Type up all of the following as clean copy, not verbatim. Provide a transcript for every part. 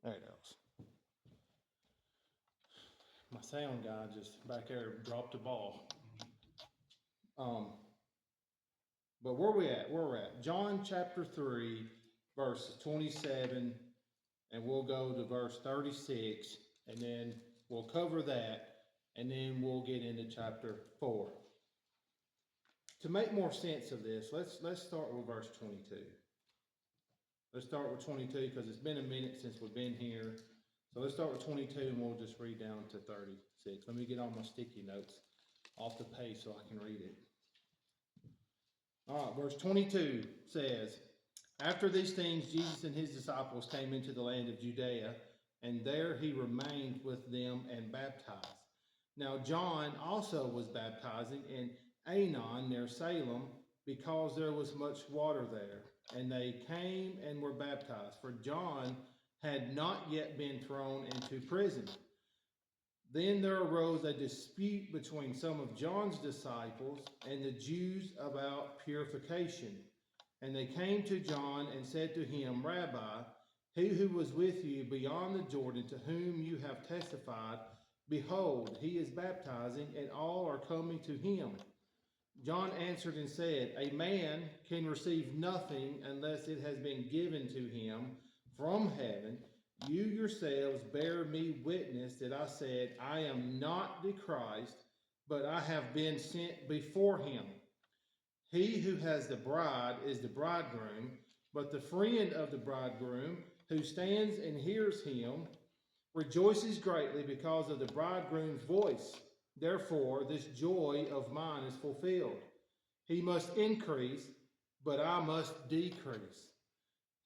There it goes. My sound guy just back there dropped the ball. But where we at? Where we're at? John chapter 3, verses 27, and we'll go to verse 36, and then we'll cover that, and then we'll get into chapter 4. To make more sense of this, let's start with verse 22. Let's start with 22 because it's been a minute since we've been here. So let's start with 22 and we'll just read down to 36. Let me get all my sticky notes off the page so I can read it. All right, verse 22 says, "After these things, Jesus and his disciples came into the land of Judea, and there he remained with them and baptized. Now John also was baptizing in Aenon near Salem, because there was much water there. And they came and were baptized, for John had not yet been thrown into prison. Then there arose a dispute between some of John's disciples and the Jews about purification. And they came to John and said to him, 'Rabbi, he who was with you beyond the Jordan, to whom you have testified, behold, he is baptizing, and all are coming to him.' John answered and said, 'A man can receive nothing unless it has been given to him from heaven. You yourselves bear me witness that I said, I am not the Christ, but I have been sent before him. He who has the bride is the bridegroom, but the friend of the bridegroom, who stands and hears him, rejoices greatly because of the bridegroom's voice. Therefore, this joy of mine is fulfilled. He must increase, but I must decrease.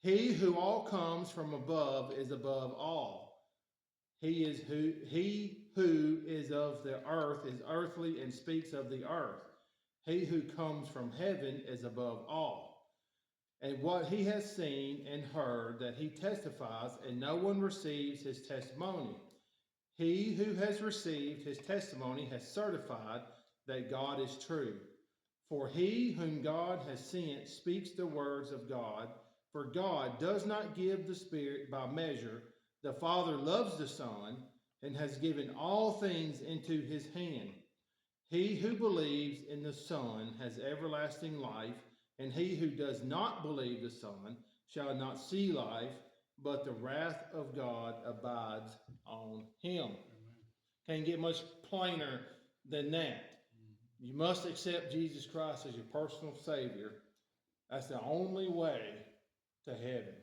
He who all comes from above is above all. He who is of the earth is earthly and speaks of the earth. He who comes from heaven is above all. And what he has seen and heard that he testifies, and no one receives his testimony. He who has received his testimony has certified that God is true. For he whom God has sent speaks the words of God, for God does not give the Spirit by measure. The Father loves the Son and has given all things into his hand. He who believes in the Son has everlasting life, and he who does not believe the Son shall not see life, but the wrath of God abides on him." Amen. Can't get much plainer than that. You must accept Jesus Christ as your personal Savior. That's the only way to heaven.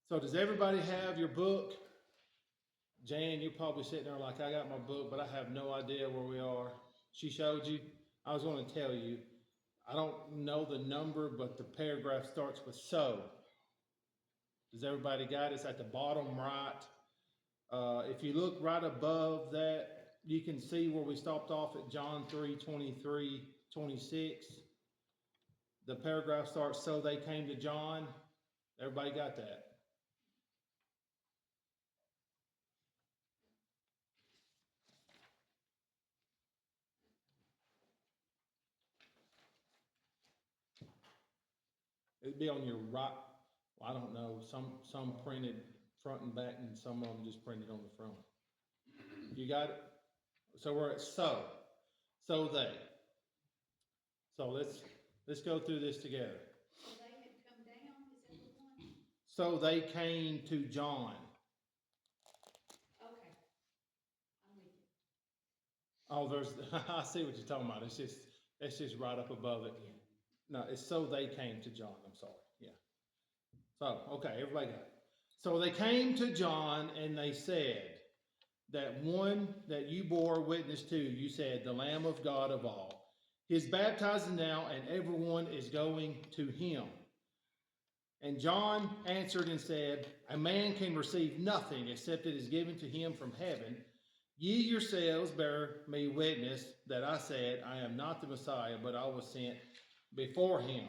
So does everybody have your book? Jan, you're probably sitting there like, I got my book, but I have no idea where we are. She showed you. I was going to tell you. I don't know the number, but the paragraph starts with "so." Does everybody got it? It's at the bottom right. If you look right above that, you can see where we stopped off at John 3, 23, 26. The paragraph starts, "So they came to John." Everybody got that? It'd be on your right. Well, I don't know. Some printed front and back, and some of them just printed on the front. You got it? So we're at "so." So they. So let's go through this together. So they had come down, is that the one? So they came to John. Okay, I'm with you. Oh, there's I see what you're talking about. It's just right up above it. No, it's "so they came to John." I'm sorry. Yeah. So, okay, everybody got it. So they came to John and they said, "That one that you bore witness to, you said, the Lamb of God of all. He is baptizing now, and everyone is going to him." And John answered and said, "A man can receive nothing except it is given to him from heaven. Ye yourselves bear me witness that I said, I am not the Messiah, but I was sent before him.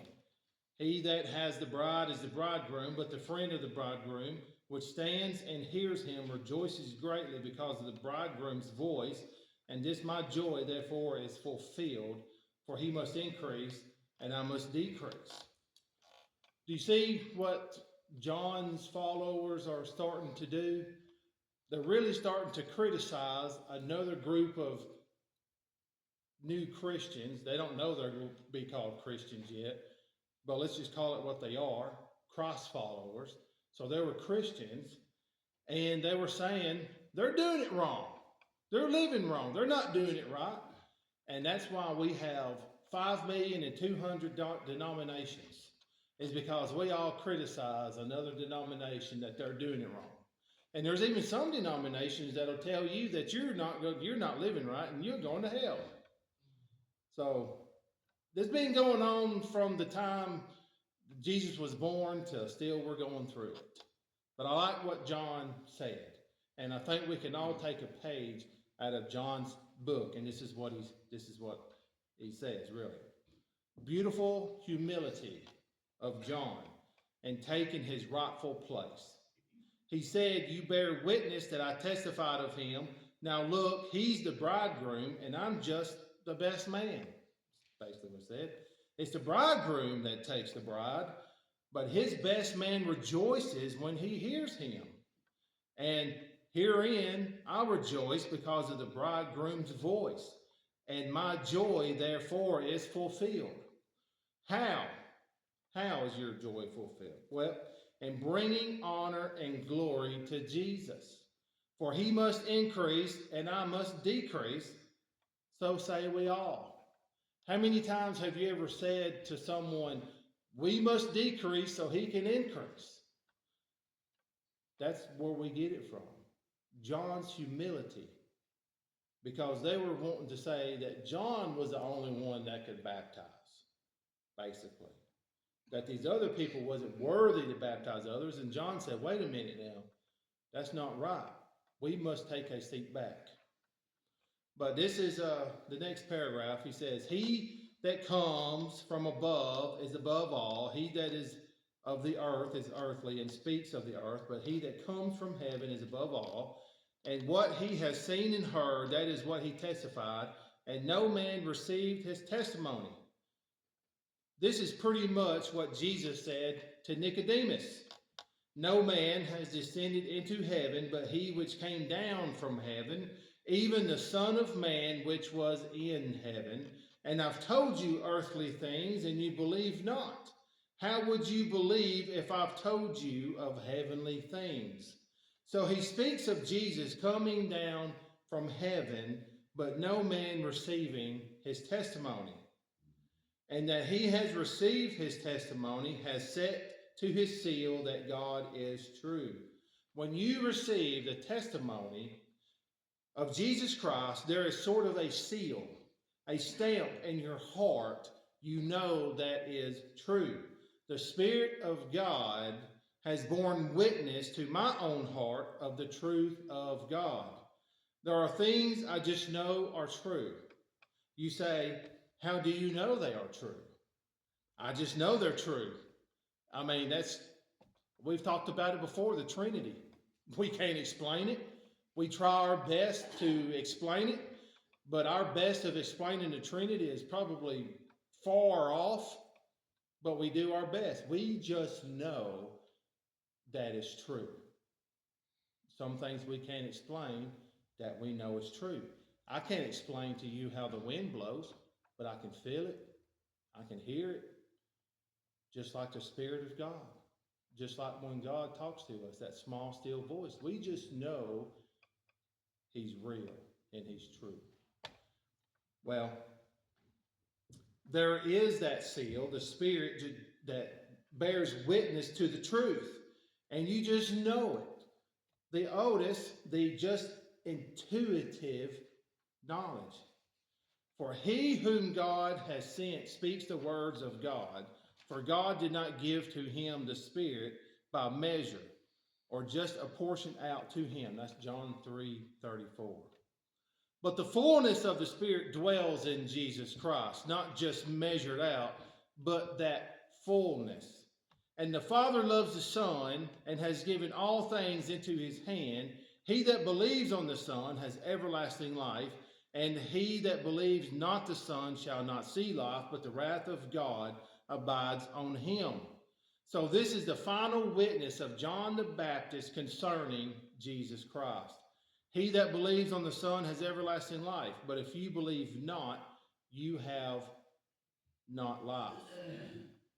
He that has the bride is the bridegroom, but the friend of the bridegroom, which stands and hears him, rejoices greatly because of the bridegroom's voice. And this my joy, therefore, is fulfilled, for he must increase, and I must decrease." Do you see what John's followers are starting to do? They're really starting to criticize another group of new Christians. They don't know they're going to be called Christians yet, but let's just call it what they are, Christ followers. So they were Christians, and they were saying they're doing it wrong. They're living wrong. They're not doing it right. And that's why we have 5,200,000 denominations, is because we all criticize another denomination that they're doing it wrong. And there's even some denominations that'll tell you that you're not living right and you're going to hell. So this has been going on from the time Jesus was born to still we're going through it. But I like what John said, and I think we can all take a page out of John's book, and this is what he says, really. Beautiful humility of John and taking his rightful place. He said, "You bear witness that I testified of him. Now look, he's the bridegroom, and I'm just the best man." Basically what it said. It's the bridegroom that takes the bride, but his best man rejoices when he hears him. And herein I rejoice because of the bridegroom's voice, and my joy therefore is fulfilled. How? How is your joy fulfilled? Well, in bringing honor and glory to Jesus. For he must increase and I must decrease, so say we all. How many times have you ever said to someone, we must decrease so he can increase? That's where we get it from. John's humility. Because they were wanting to say that John was the only one that could baptize, basically. That these other people wasn't worthy to baptize others. And John said, wait a minute now, that's not right. We must take a seat back. But this is the next paragraph. He says, he that comes from above is above all. He that is of the earth is earthly and speaks of the earth. But he that comes from heaven is above all. And what he has seen and heard, that is what he testified. And no man received his testimony. This is pretty much what Jesus said to Nicodemus. No man has descended into heaven, but he which came down from heaven, even the Son of Man which was in heaven. And I've told you earthly things, and you believe not. How would you believe if I've told you of heavenly things? So he speaks of Jesus coming down from heaven, but no man receiving his testimony. And that he has received his testimony, has set to his seal that God is true. When you receive the testimony of Jesus Christ, there is sort of a seal, a stamp in your heart. You know that is true. The Spirit of God has borne witness to my own heart of the truth of God. There are things I just know are true. You say, how do you know they are true? I just know they're true. I mean, we've talked about it before, the Trinity. We can't explain it. We try our best to explain it, but our best of explaining the Trinity is probably far off, but we do our best. We just know that is true. Some things we can't explain that we know is true. I can't explain to you how the wind blows, but I can feel it. I can hear it. Just like the Spirit of God. Just like when God talks to us, that small, still voice. We just know he's real and he's true. Well, there is that seal, the Spirit that bears witness to the truth. And you just know it. The oldest, the just intuitive knowledge. For he whom God has sent speaks the words of God. For God did not give to him the Spirit by measure, or just a portion out to him. That's John 3:34. But the fullness of the Spirit dwells in Jesus Christ, not just measured out, but that fullness. And the Father loves the Son and has given all things into his hand. He that believes on the Son has everlasting life, and he that believes not the Son shall not see life, but the wrath of God abides on him. So this is the final witness of John the Baptist concerning Jesus Christ. He that believes on the Son has everlasting life, but if you believe not, you have not life.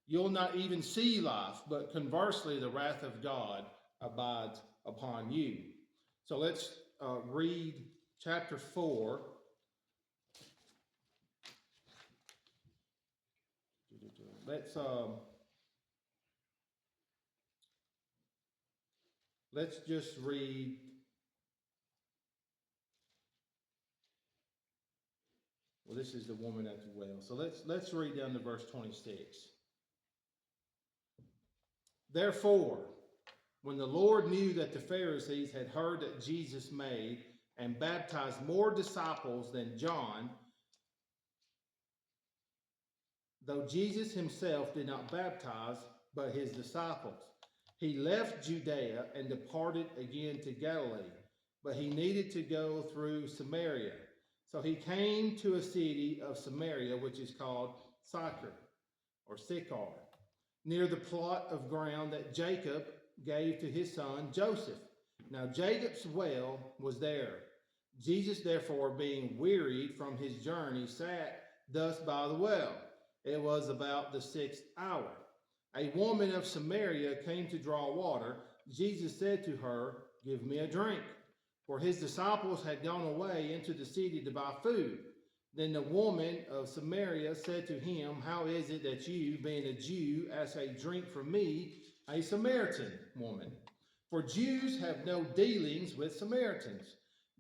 You'll not even see life, but conversely, the wrath of God abides upon you. So let's read chapter 4. Let's just read. Well, this is the woman at the well. So let's read down to verse 26. Therefore, when the Lord knew that the Pharisees had heard that Jesus made and baptized more disciples than John, though Jesus himself did not baptize, but his disciples, he left Judea and departed again to Galilee, but he needed to go through Samaria. So he came to a city of Samaria, which is called Sychar, near the plot of ground that Jacob gave to his son Joseph. Now Jacob's well was there. Jesus, therefore, being wearied from his journey, sat thus by the well. It was about the 6th hour. A woman of Samaria came to draw water. Jesus said to her, "Give me a drink." For his disciples had gone away into the city to buy food. Then the woman of Samaria said to him, "How is it that you, being a Jew, ask a drink from me, a Samaritan woman? For Jews have no dealings with Samaritans."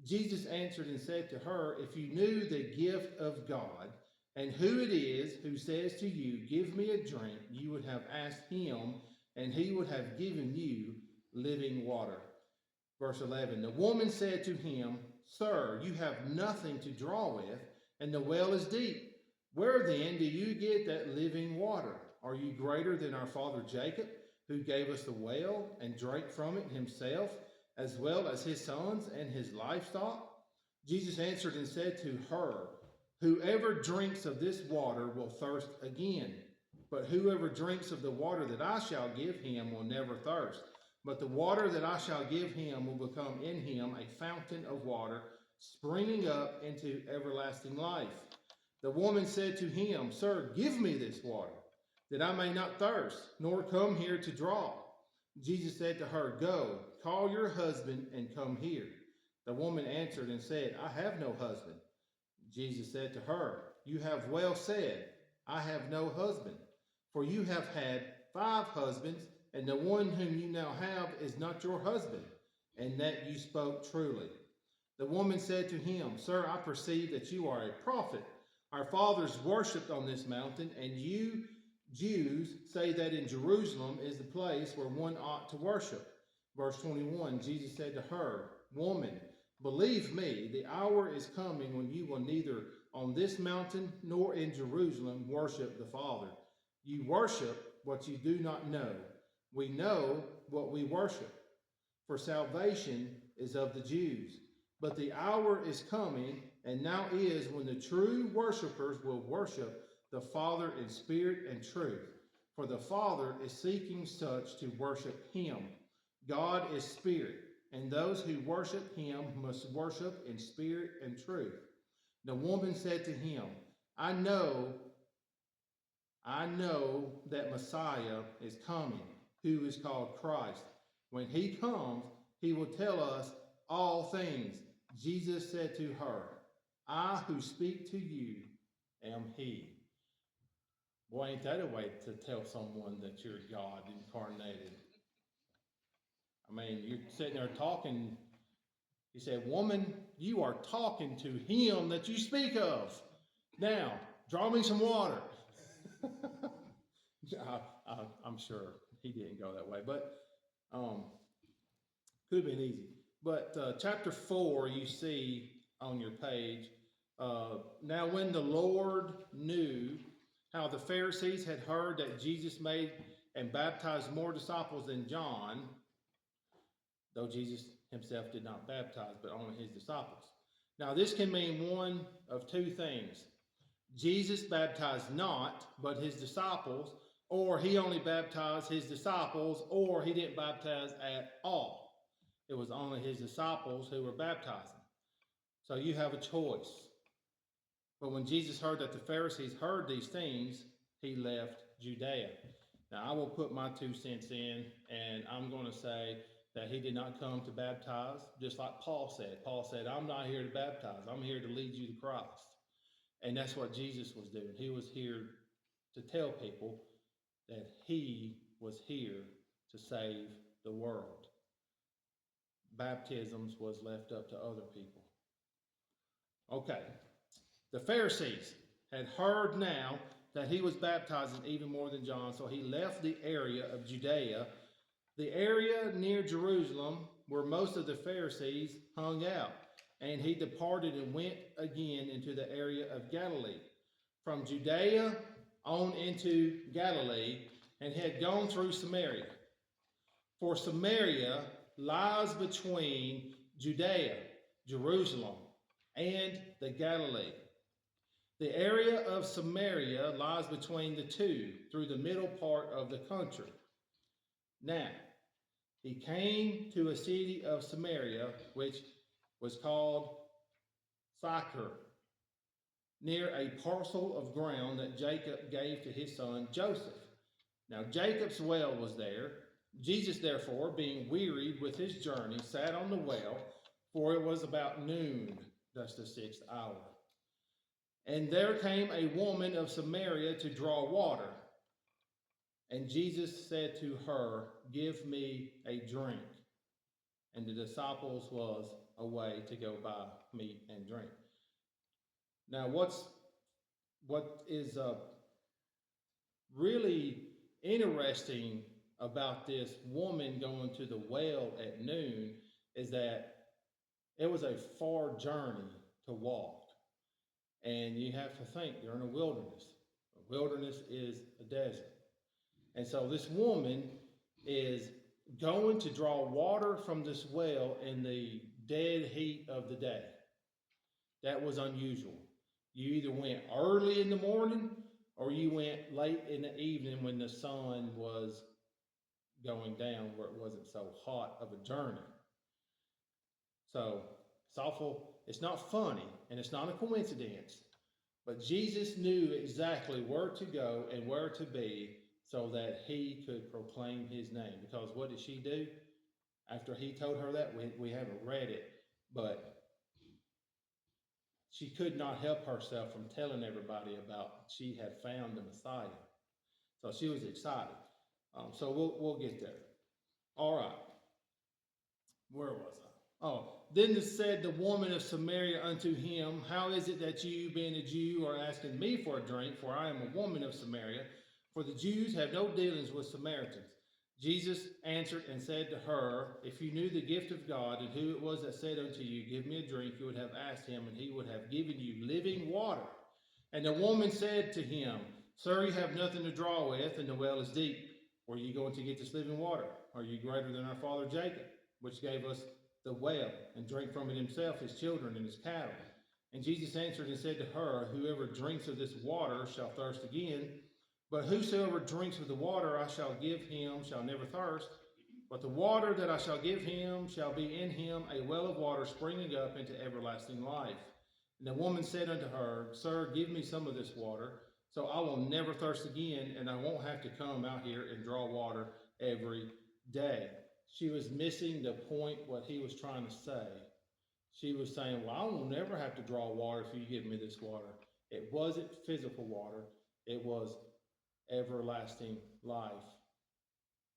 Jesus answered and said to her, "If you knew the gift of God, and who it is who says to you, 'Give me a drink,' you would have asked him, and he would have given you living water." Verse 11, the woman said to him, "Sir, you have nothing to draw with, and the well is deep. Where then do you get that living water? Are you greater than our father Jacob, who gave us the well and drank from it himself, as well as his sons and his livestock?" Jesus answered and said to her, "Whoever drinks of this water will thirst again, but whoever drinks of the water that I shall give him will never thirst. But the water that I shall give him will become in him a fountain of water, springing up into everlasting life." The woman said to him, "Sir, give me this water, that I may not thirst, nor come here to draw." Jesus said to her, "Go, call your husband and come here." The woman answered and said, "I have no husband." Jesus said to her, "You have well said, 'I have no husband,' for you have had 5 husbands, and the one whom you now have is not your husband, and that you spoke truly." The woman said to him, "Sir, I perceive that you are a prophet. Our fathers worshipped on this mountain, and you Jews say that in Jerusalem is the place where one ought to worship." Verse 21, Jesus said to her, "Woman, believe me, the hour is coming when you will neither on this mountain nor in Jerusalem worship the Father. You worship what you do not know. We know what we worship, for salvation is of the Jews. But the hour is coming, and now is, when the true worshipers will worship the Father in spirit and truth. For the Father is seeking such to worship him. God is spirit, and those who worship him must worship in spirit and truth." The woman said to him, I know that Messiah is coming, who is called Christ. When he comes, he will tell us all things. Jesus said to her, "I who speak to you am he." Boy, ain't that a way to tell someone that you're God incarnated. I mean, you're sitting there talking. He said, "Woman, you are talking to him that you speak of. Now, draw me some water." I'm sure he didn't go that way, but could have been easy. But chapter 4, you see on your page, now when the Lord knew how the Pharisees had heard that Jesus made and baptized more disciples than John, though Jesus himself did not baptize, but only his disciples. Now this can mean one of two things. Jesus baptized not, but his disciples, or he only baptized his disciples, or he didn't baptize at all. It was only his disciples who were baptizing. So you have a choice. But when Jesus heard that the Pharisees heard these things, he left Judea. Now, I will put my 2 cents in, and I'm going to say that he did not come to baptize, just like Paul said. Paul said, I'm not here to baptize. I'm here to lead you to Christ. And that's what Jesus was doing. He was here to tell people that he was here to save the world. Baptisms was left up to other people. Okay. The Pharisees had heard now that he was baptizing even more than John, so he left the area of Judea, the area near Jerusalem where most of the Pharisees hung out, and he departed and went again into the area of Galilee. From Judea on into Galilee, and had gone through Samaria. For Samaria lies between Judea, Jerusalem, and the Galilee. The area of Samaria lies between the two, through the middle part of the country. Now, he came to a city of Samaria, which was called Sychar, near a parcel of ground that Jacob gave to his son Joseph. Now Jacob's well was there. Jesus, therefore, being wearied with his journey, sat on the well, for it was about noon, thus the 6th hour. And there came a woman of Samaria to draw water. And Jesus said to her, Give me a drink. And the disciples was away to go buy meat and drink. Now, what is really interesting about this woman going to the well at noon is that it was a far journey to walk. And you have to think, you're in a wilderness. A wilderness is a desert. And so this woman is going to draw water from this well in the dead heat of the day. That was unusual. You either went early in the morning or you went late in the evening when the sun was going down, where it wasn't so hot of a journey. So it's awful. It's not funny and it's not a coincidence, but Jesus knew exactly where to go and where to be so that he could proclaim his name. Because what did she do? After he told her that, we haven't read it, but she could not help herself from telling everybody about she had found the Messiah. So she was excited. So we'll get there. All right. Where was I? Oh, then said the woman of Samaria unto him, How is it that you, being a Jew, are asking me for a drink? For I am a woman of Samaria. For the Jews have no dealings with Samaritans. Jesus answered and said to her, If you knew the gift of God, and who it was that said unto you, Give me a drink, you would have asked him, and he would have given you living water. And the woman said to him, Sir, you have nothing to draw with, and the well is deep. Where are you going to get this living water? Are you greater than our father Jacob, which gave us the well, and drank from it himself, his children, and his cattle? And Jesus answered and said to her, Whoever drinks of this water shall thirst again. But whosoever drinks of the water I shall give him shall never thirst. But the water that I shall give him shall be in him a well of water springing up into everlasting life. And the woman said unto her, Sir, give me some of this water, so I will never thirst again, and I won't have to come out here and draw water every day. She was missing the point, what he was trying to say. She was saying, well, I will never have to draw water if you give me this water. It wasn't physical water. It was everlasting life.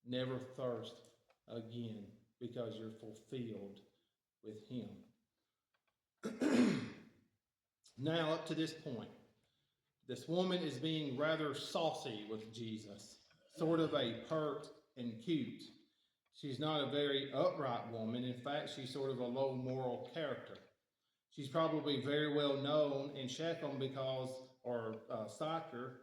Never thirst again because you're fulfilled with him. Now, up to this point, this woman is being rather saucy with Jesus, sort of a pert and cute. She's not a very upright woman. In fact, she's sort of a low moral character. She's probably very well known in Shechem or Sychar,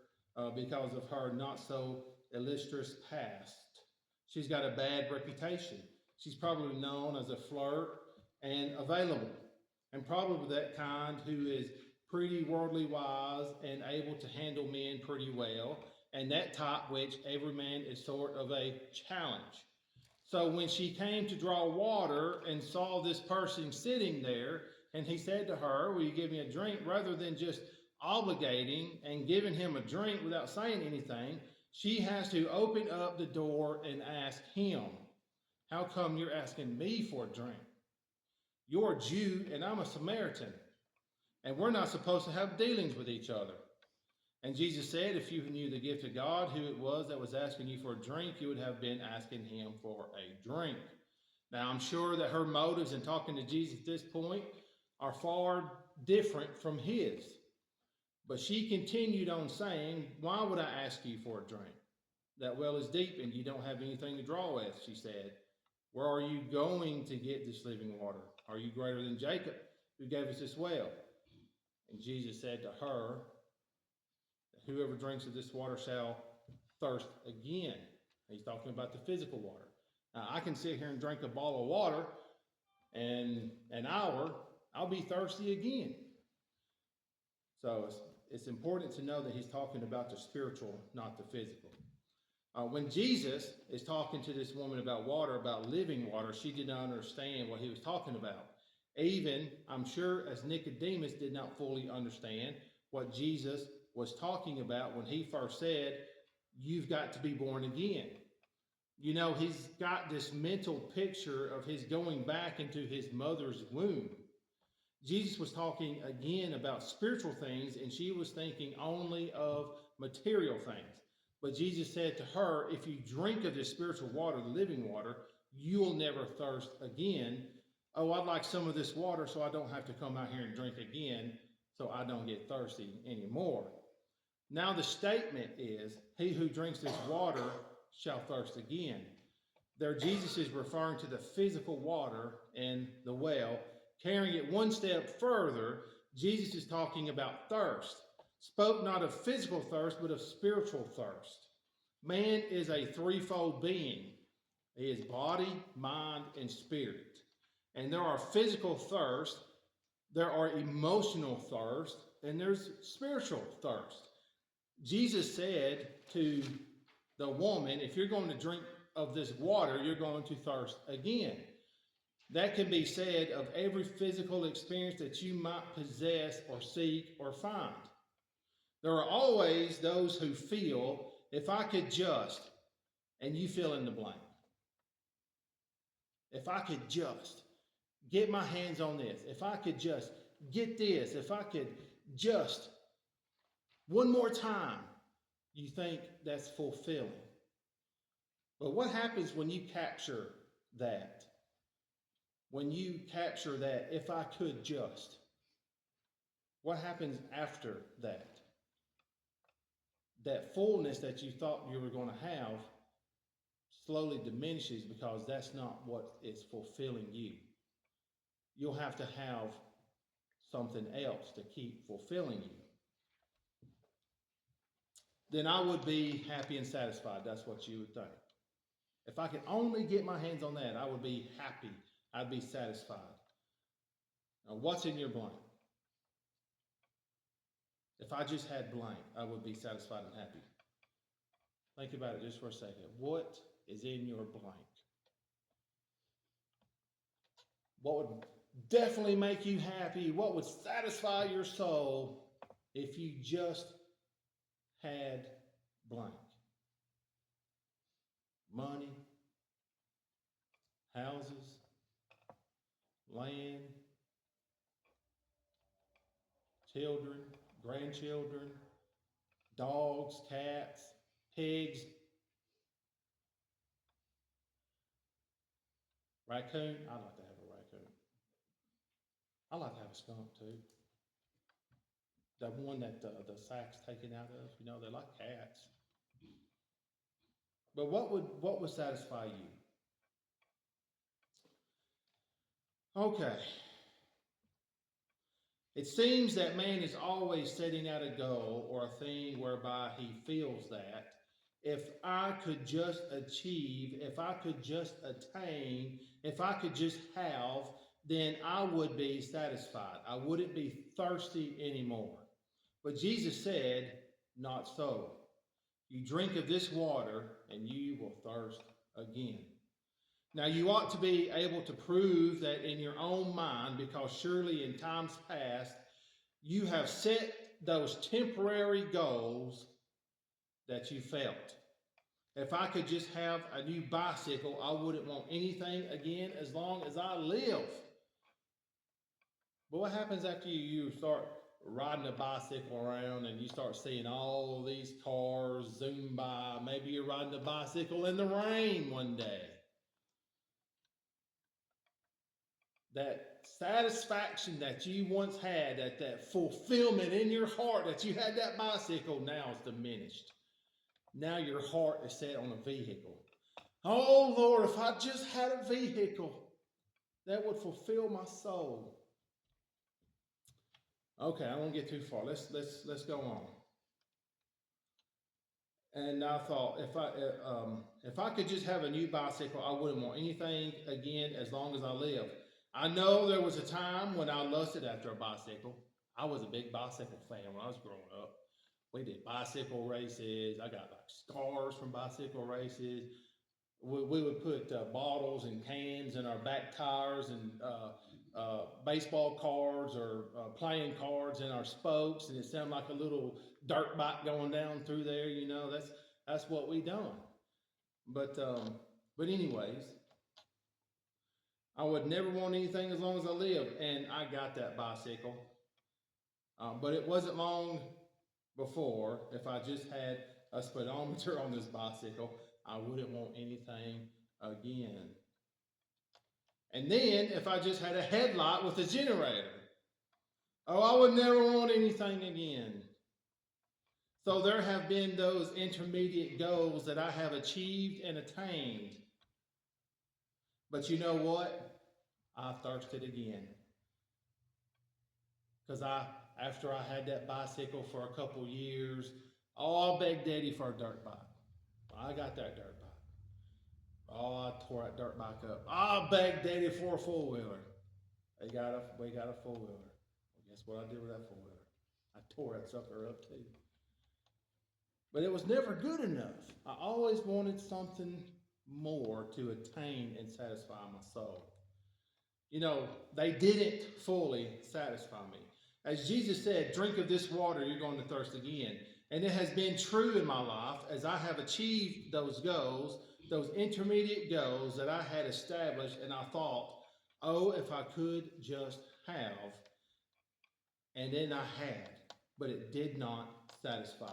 because of her not so illustrious past. She's got a bad reputation. She's probably known as a flirt and available, and probably that kind who is pretty worldly wise and able to handle men pretty well, and that type which every man is sort of a challenge. So when she came to draw water and saw this person sitting there, and he said to her, will you give me a drink? Rather than just obligating and giving him a drink without saying anything, she has to open up the door and ask him, how come you're asking me for a drink? You're a Jew and I'm a Samaritan, and we're not supposed to have dealings with each other. And Jesus said, if you knew the gift of God, who it was that was asking you for a drink, you would have been asking him for a drink. Now, I'm sure that her motives in talking to Jesus at this point are far different from his. But she continued on saying, why would I ask you for a drink? That well is deep and you don't have anything to draw with, she said. Where are you going to get this living water? Are you greater than Jacob, who gave us this well? And Jesus said to her, whoever drinks of this water shall thirst again. He's talking about the physical water. Now, I can sit here and drink a bottle of water, and an hour, I'll be thirsty again. So it's important to know that he's talking about the spiritual, not the physical. When Jesus is talking to this woman about water, about living water, she did not understand what he was talking about. Even, I'm sure, as Nicodemus did not fully understand what Jesus was talking about when he first said, you've got to be born again. You know, he's got this mental picture of his going back into his mother's womb. Jesus was talking again about spiritual things, and she was thinking only of material things. But Jesus said to her, if you drink of this spiritual water, the living water, you'll never thirst again. Oh, I'd like some of this water so I don't have to come out here and drink again, so I don't get thirsty anymore. Now the statement is, he who drinks this water shall thirst again. There Jesus is referring to the physical water in the well. Carrying it one step further, Jesus is talking about thirst. Spoke not of physical thirst, but of spiritual thirst. Man is a threefold being. He is body, mind, and spirit. And there are physical thirst, there are emotional thirst, and there's spiritual thirst. Jesus said to the woman, if you're going to drink of this water, you're going to thirst again. That can be said of every physical experience that you might possess or seek or find. There are always those who feel, if I could just, and you fill in the blank. If I could just get my hands on this, if I could just get this, if I could just one more time, you think that's fulfilling. But what happens when you capture that? When you capture that, if I could just, what happens after that? That fullness that you thought you were going to have slowly diminishes because that's not what is fulfilling you. You'll have to have something else to keep fulfilling you. Then I would be happy and satisfied. That's what you would think. If I could only get my hands on that, I would be happy. I'd be satisfied. Now, what's in your blank? If I just had blank, I would be satisfied and happy. Think about it just for a second. What is in your blank? What would definitely make you happy? What would satisfy your soul if you just had blank? Money, houses, land, children, grandchildren, dogs, cats, pigs, raccoon. I'd like to have a raccoon. I'd like to have a skunk too. The one that the sack's taken out of, you know, they're like cats. But what would satisfy you? Okay. It seems that man is always setting out a goal or a thing whereby he feels that if I could just achieve, if I could just attain, if I could just have, then I would be satisfied. I wouldn't be thirsty anymore. But Jesus said, not so. You drink of this water, and you will thirst again. Now, you ought to be able to prove that in your own mind, because surely in times past, you have set those temporary goals that you felt. If I could just have a new bicycle, I wouldn't want anything again as long as I live. But what happens after you start riding a bicycle around and you start seeing all of these cars zoom by? Maybe you're riding a bicycle in the rain one day. That satisfaction that you once had, that fulfillment in your heart that you had that bicycle, now is diminished. Now your heart is set on a vehicle. Oh Lord, if I just had a vehicle that would fulfill my soul. Okay, I won't get too far. Let's go on. And I thought, if I could just have a new bicycle, I wouldn't want anything again as long as I live. I know there was a time when I lusted after a bicycle. I was a big bicycle fan when I was growing up. We did bicycle races. I got like scars from bicycle races. We would put bottles and cans in our back tires and baseball cards or playing cards in our spokes, and it sounded like a little dirt bike going down through there. You know, that's what we done. But anyways, I would never want anything as long as I live, and I got that bicycle. But it wasn't long before, if I just had a speedometer on this bicycle, I wouldn't want anything again. And then, if I just had a headlight with a generator, oh, I would never want anything again. So there have been those intermediate goals that I have achieved and attained. But you know what? I thirsted again. Because after I had that bicycle for a couple years, oh, I begged Daddy for a dirt bike. I got that dirt bike. Oh, I tore that dirt bike up. I begged Daddy for a four-wheeler. We got a four-wheeler. Well, guess what I did with that four-wheeler? I tore that sucker up too. But it was never good enough. I always wanted something more to attain and satisfy my soul. You know, they didn't fully satisfy me. As Jesus said, drink of this water, you're going to thirst again. And it has been true in my life as I have achieved those goals, those intermediate goals that I had established, and I thought, oh, if I could just have. And then I had, but it did not satisfy.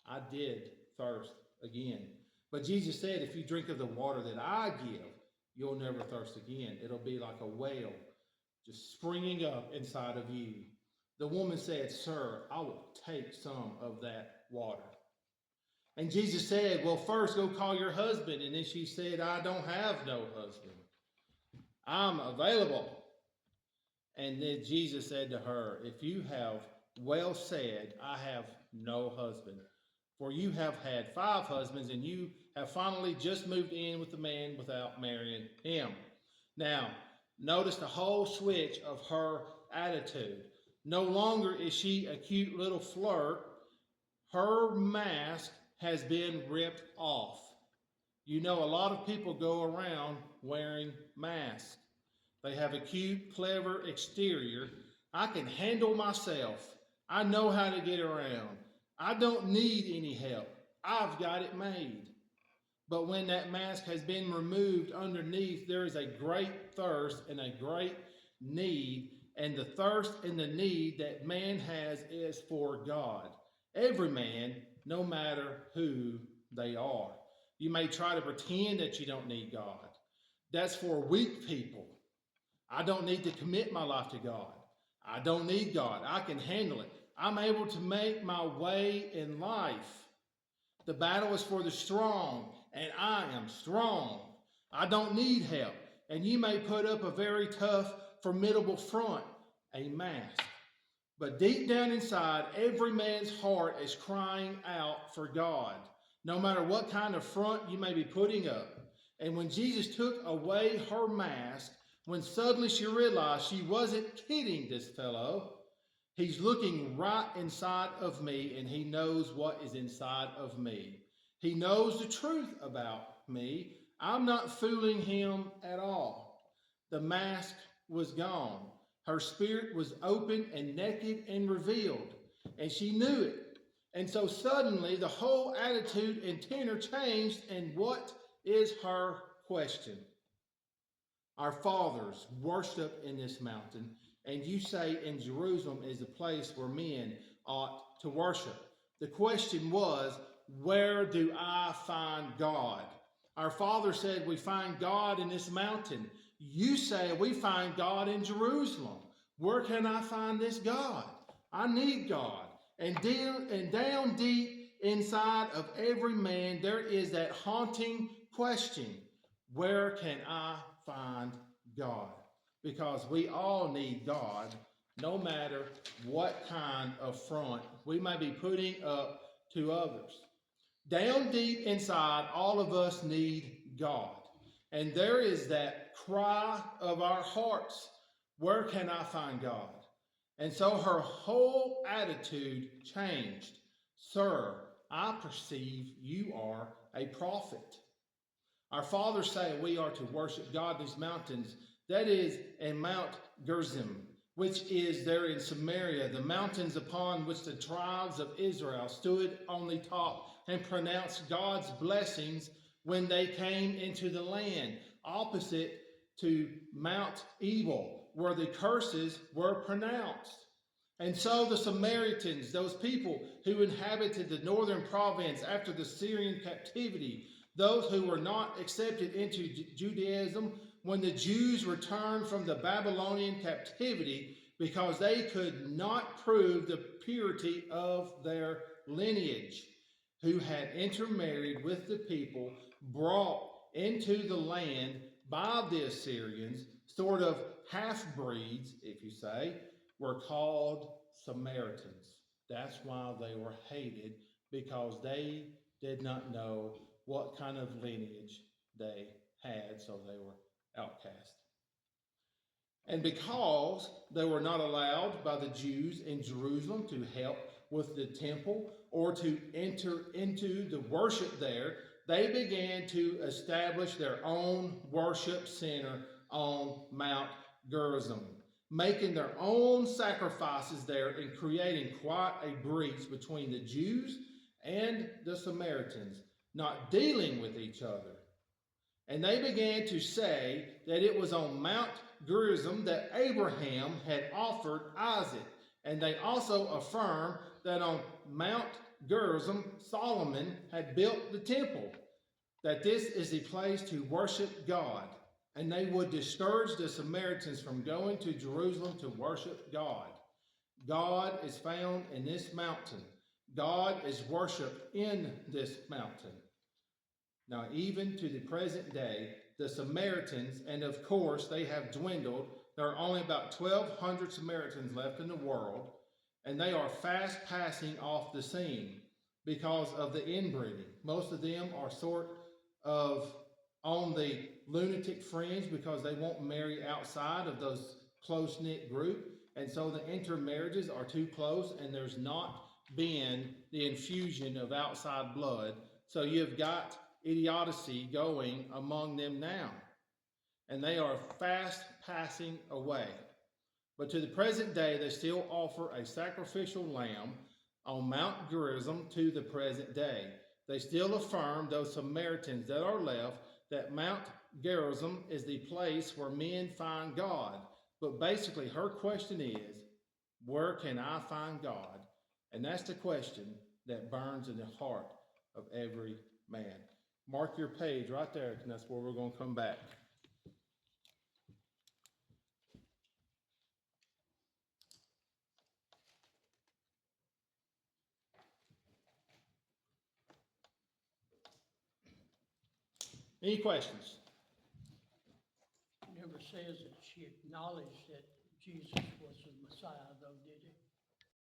I did thirst again. But Jesus said, if you drink of the water that I give, you'll never thirst again. It'll be like a well just springing up inside of you. The woman said, sir, I will take some of that water. And Jesus said, well, first go call your husband. And then she said, I don't have no husband. I'm available. And then Jesus said to her, if you have well said, I have no husband. For you have had 5 husbands, and you have finally just moved in with the man without marrying him. Now, notice the whole switch of her attitude. No longer is she a cute little flirt. Her mask has been ripped off. You know, a lot of people go around wearing masks. They have a cute, clever exterior. I can handle myself. I know how to get around. I don't need any help. I've got it made. But when that mask has been removed underneath, there is a great thirst and a great need. And the thirst and the need that man has is for God. Every man, no matter who they are. You may try to pretend that you don't need God. That's for weak people. I don't need to commit my life to God. I don't need God. I can handle it. I'm able to make my way in life. The battle is for the strong, and I am strong. I don't need help. And you may put up a very tough, formidable front, a mask. But deep down inside, every man's heart is crying out for God, no matter what kind of front you may be putting up. And when Jesus took away her mask, when suddenly she realized she wasn't kidding this fellow, he's looking right inside of me, and he knows what is inside of me. He knows the truth about me. I'm not fooling him at all. The mask was gone. Her spirit was open and naked and revealed, and she knew it. And so suddenly the whole attitude and tenor changed. And what is her question? Our fathers worship in this mountain, and you say in Jerusalem is a place where men ought to worship. The question was, where do I find God? Our father said we find God in this mountain. You say we find God in Jerusalem. Where can I find this God? I need God. And down deep inside of every man, there is that haunting question, where can I find God? Because we all need God, no matter what kind of front we may be putting up to others. Down deep inside, all of us need God. And there is that cry of our hearts, where can I find God? And so her whole attitude changed. Sir, I perceive you are a prophet. Our fathers say we are to worship God in these mountains. That is in Mount Gerizim, which is there in Samaria, the mountains upon which the tribes of Israel stood on the top and pronounced God's blessings when they came into the land, opposite to Mount Ebal, where the curses were pronounced. And so the Samaritans, those people who inhabited the northern province after the Syrian captivity, those who were not accepted into Judaism when the Jews returned from the Babylonian captivity because they could not prove the purity of their lineage, who had intermarried with the people brought into the land by the Assyrians, sort of half-breeds, if you say, were called Samaritans. That's why they were hated, because they did not know what kind of lineage they had, so they were outcast. And because they were not allowed by the Jews in Jerusalem to help with the temple or to enter into the worship there, they began to establish their own worship center on Mount Gerizim, making their own sacrifices there and creating quite a breach between the Jews and the Samaritans, not dealing with each other. And they began to say that it was on Mount Gerizim that Abraham had offered Isaac. And they also affirmed that on Mount Gerizim, Solomon had built the temple, that this is the place to worship God. And they would discourage the Samaritans from going to Jerusalem to worship God. God is found in this mountain. God is worshiped in this mountain. Now, even to the present day, the Samaritans, and of course they have dwindled. There are only about 1,200 Samaritans left in the world, and they are fast passing off the scene because of the inbreeding. Most of them are sort of on the lunatic fringe because they won't marry outside of those close-knit group, and so the intermarriages are too close, and there's not been the infusion of outside blood. So you've got idiocy going among them now, and they are fast passing away. But to the present day, they still offer a sacrificial lamb on Mount Gerizim to the present day. They still affirm, those Samaritans that are left, that Mount Gerizim is the place where men find God. But basically, her question is, where can I find God? And that's the question that burns in the heart of every man. Mark your page right there, and that's where we're going to come back. Any questions? It never says that she acknowledged that Jesus was the Messiah, though, did it?